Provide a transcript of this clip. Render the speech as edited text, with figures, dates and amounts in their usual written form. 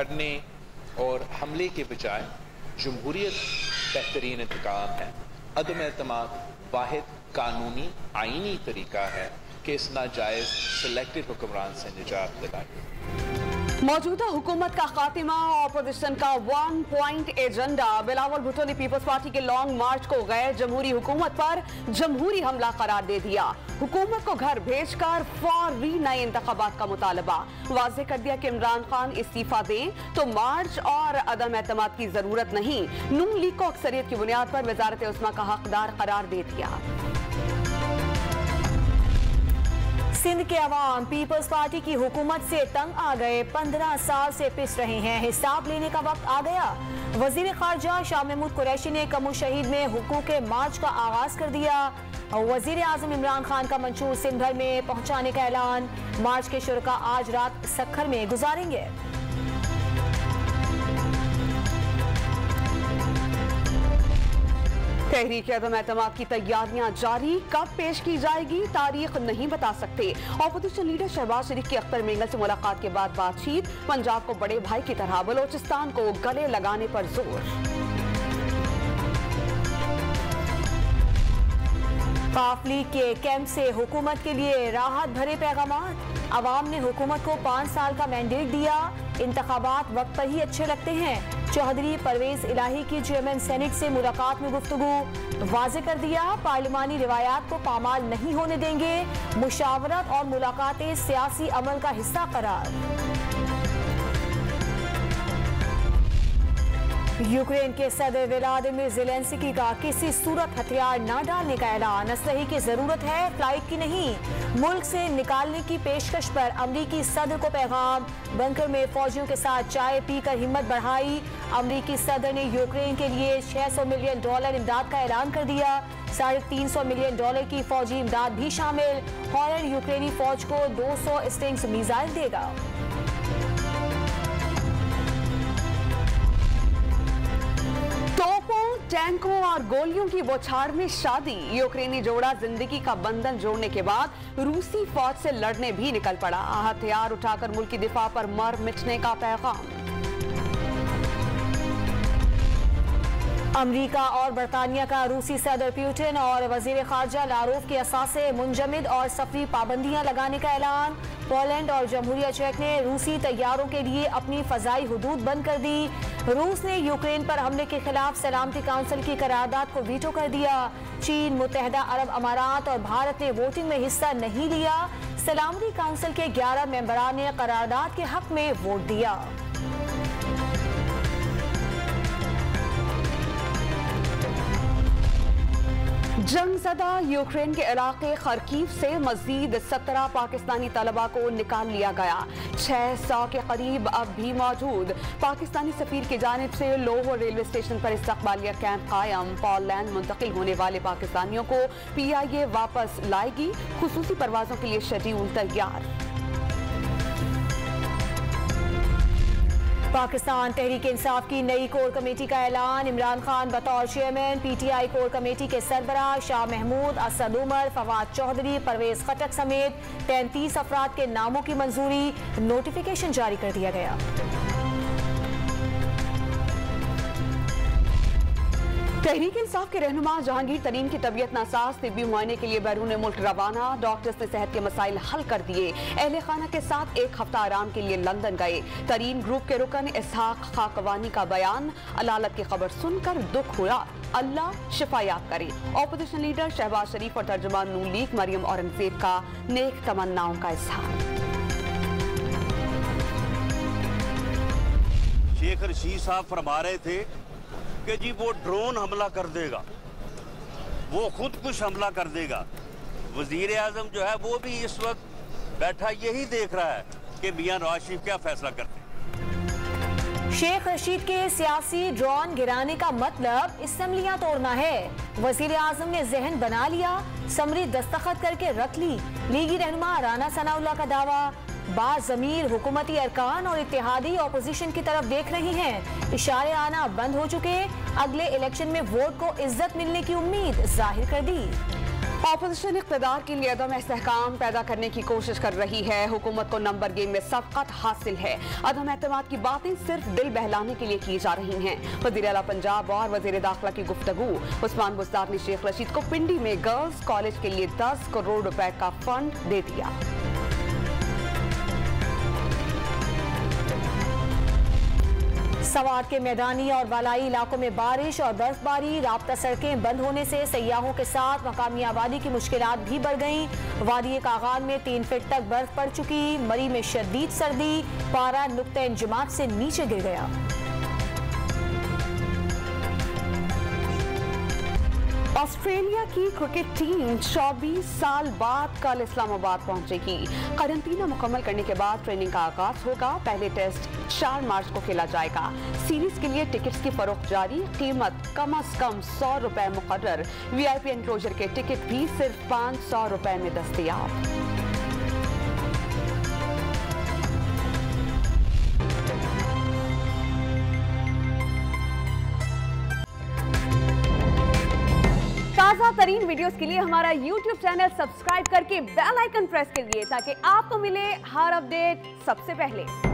बिखरने और हमले के बजाय जमहूरियत बेहतरीन इंतकाम है। अदम एतमाद वाहिद कानूनी आईनी तरीका है कि इस नाजायज सिलेक्टेड हुक्मरान से निजात दिलाए। मौजूदा हुकूमत का खात्मा और अपोजिशन का 1 पॉइंट एजेंडा। बिलावल भुट्टो ने पीपल्स पार्टी के लॉन्ग मार्च को गैर जमहूरी हुकूमत पर जमहूरी हमला करार दे दिया। हुकूमत को घर भेजकर फौरी नए इंतखाबात का मुतालबा। वाज़ेह कर दिया कि इमरान खान इस्तीफा दें तो मार्च और अदम एतमाद की जरूरत नहीं। नून लीग को अक्सरियत की बुनियाद पर वजारत उस्मा का हकदार करार दे दिया। सिंध के अवाम पीपल्स पार्टी की हुकूमत से तंग आ गए। 15 साल से पिस रहे हैं, हिसाब लेने का वक्त आ गया। वजीर खारजा शाह महमूद कुरैशी ने कमू शहीद में हुकूक मार्च का आगाज कर दिया। वजीर आजम इमरान खान का मंशूर सिंध भर में पहुंचाने का ऐलान। मार्च के शुरका आज रात सक्खर में गुजारेंगे। तहरीक अदम एतमाद की तैयारियां जारी, कब पेश की जाएगी तारीख नहीं बता सकते। ऑपोजिशन लीडर शहबाज शरीफ की अख्तर मेंगल से मुलाकात के बाद बातचीत। पंजाब को बड़े भाई की तरह बलोचिस्तान को गले लगाने पर जोर। काफ लीग के कैंप से हुकूमत के लिए राहत भरे पैगामात। अवाम ने हुकूमत को 5 साल का मैंडेट दिया। इंतखाबात वक्त पर ही अच्छे लगते हैं। चौधरी परवेज इलाही की चेयरमैन सेनेट से मुलाकात में गुफ्तगू। वाज़ेह कर दिया पार्लिमानी रिवायात को पामाल नहीं होने देंगे। मुशावरत और मुलाकातें सियासी अमल का हिस्सा करार। यूक्रेन के सदर व्लादिमीर ज़ेलेंस्की का किसी सूरत हथियार न डालने का ऐलान। असलहे की जरूरत है, फ्लाइट की नहीं। मुल्क से निकालने की पेशकश पर अमरीकी सदर को पैगाम। बंकर में फौजियों के साथ चाय पीकर हिम्मत बढ़ाई। अमरीकी सदर ने यूक्रेन के लिए $600 मिलियन इमदाद का ऐलान कर दिया। $350 मिलियन की फौजी इमदाद भी शामिल। हॉलैंड यूक्रेनी फौज को 200 स्टिंग्स मिसाइल देगा। तोपों, टैंकों और गोलियों की बौछार में शादी। यूक्रेनी जोड़ा जिंदगी का बंधन जोड़ने के बाद रूसी फौज से लड़ने भी निकल पड़ा। हथियार उठाकर मुल्क की दिफा पर मर मिटने का पैगाम। अमरीका और बरतानिया का रूसी सदर पुतिन और वजीर खारजा लारोफ के असासे मुंजमिद और सफरी पाबंदियां लगाने का ऐलान। पोलैंड और जमहूरिया चेक ने रूसी तैयारों के लिए अपनी फजाई हुदूद बंद कर दी। रूस ने यूक्रेन पर हमले के खिलाफ सलामती काउंसिल की करारदाद को वीटो कर दिया। चीन, मुत्तहदा अरब अमारात और भारत ने वोटिंग में हिस्सा नहीं लिया। सलामती काउंसिल के 11 मेंबरान ने करारदाद के हक में वोट दिया। जंगज़दा यूक्रेन के इलाके खरकीव से मजीद 17 पाकिस्तानी तलबा को निकाल लिया गया। 600 के करीब अब भी मौजूद। पाकिस्तानी सफीर की जानिब से लोहो रेलवे स्टेशन पर इस्तकबालिया कैंप कायम। पोलैंड मुंतकिल होने वाले पाकिस्तानियों को PIA वापस लाएगी। खुसूसी परवाजों के लिए शेड्यूल तैयार। पाकिस्तान तहरीक इंसाफ की नई कोर कमेटी का ऐलान। इमरान खान बतौर चेयरमैन, PTI कोर कमेटी के सरबराह शाह महमूद, असद उमर, फवाद चौधरी, परवेज खटक समेत 33 अफराद के नामों की मंजूरी। नोटिफिकेशन जारी कर दिया गया। तहरीक इंसाफ के रहनुमा जहांगीर तरीन की तबीयत नासाज, तिब्बी मुआयने के लिए बैरून मुल्क रवाना। डॉक्टर्स ने सेहत के मसाइल हल कर दिए। अहले खाना के साथ 1 हफ्ता आराम के लिए लंदन गए। तरीन ग्रुप के रुकन इसहाक खाकवानी का बयान। अलालत की खबर सुनकर दुख हुआ, अल्लाह शिफायात करे। ऑपोजिशन लीडर शहबाज शरीफ और तर्जुमान नून लीग मरियम औरंगजेब का नेक तमन्नाओं का इजहार। शेख रशीद साहब फरमा रहे थे कि जी वो ड्रोन हमला कर देगा, वो खुद कुछ हमला कर देगा। वजीर आजम जो है वो भी इस वक्त बैठा यही देख रहा है कि मियां नवाज शरीफ क्या फैसला करते हैं। शेख रशीद के सियासी ड्रोन गिराने का मतलब असम्बलियां तोड़ना है। वजीर आजम ने जहन बना लिया, समरी दस्तखत करके रख ली। लीगी रहनुमा राना सनाउल्लाह का दावा। बाज़मीर हुकूमती अरकान और इत्तेहादी ऑपोजिशन की तरफ देख रही हैं। इशारे आना बंद हो चुके। अगले इलेक्शन में वोट को इज्जत मिलने की उम्मीद जाहिर कर दी। ऑपोजिशन इक़्तिदार के लिए अदम इस्तेहकाम पैदा करने की कोशिश कर रही है। हुकूमत को नंबर गेम में सबकत हासिल है। अदम एतमाद की बातें सिर्फ दिल बहलाने के लिए की जा रही हैं। वज़ीर आला पंजाब और वज़ीर दाखिला की गुफ्तगू। उस्मान बुज़दार ने शेख रशीद को पिंडी में गर्ल्स कॉलेज के लिए 10 करोड़ रुपए का फंड दे दिया। सवात के मैदानी और बालाई इलाकों में बारिश और बर्फबारी, राब्ता सड़कें बंद होने से सयाहों के साथ मकामी आबादी की मुश्किलात भी बढ़ गईं। वादी कागान में 3 फीट तक बर्फ पड़ चुकी। मरी में शदीद सर्दी, पारा नुक्ते इंजमात से नीचे गिर गया। ऑस्ट्रेलिया की क्रिकेट टीम 24 साल बाद कल इस्लामाबाद पहुंचेगी। करंतना मुकम्मल करने के बाद ट्रेनिंग का आगाज होगा। पहले टेस्ट 4 मार्च को खेला जाएगा। सीरीज के लिए टिकट्स की फरोख्त जारी। कीमत कम से कम 100 रुपए मुकर्रर। वीआईपी एनक्लोजर के टिकट भी सिर्फ 500 रुपए में दस्तयाब। ताज़ा तरीन वीडियोस के लिए हमारा YouTube चैनल सब्सक्राइब करके बेल आइकन प्रेस करिए ताकि आपको मिले हर अपडेट सबसे पहले।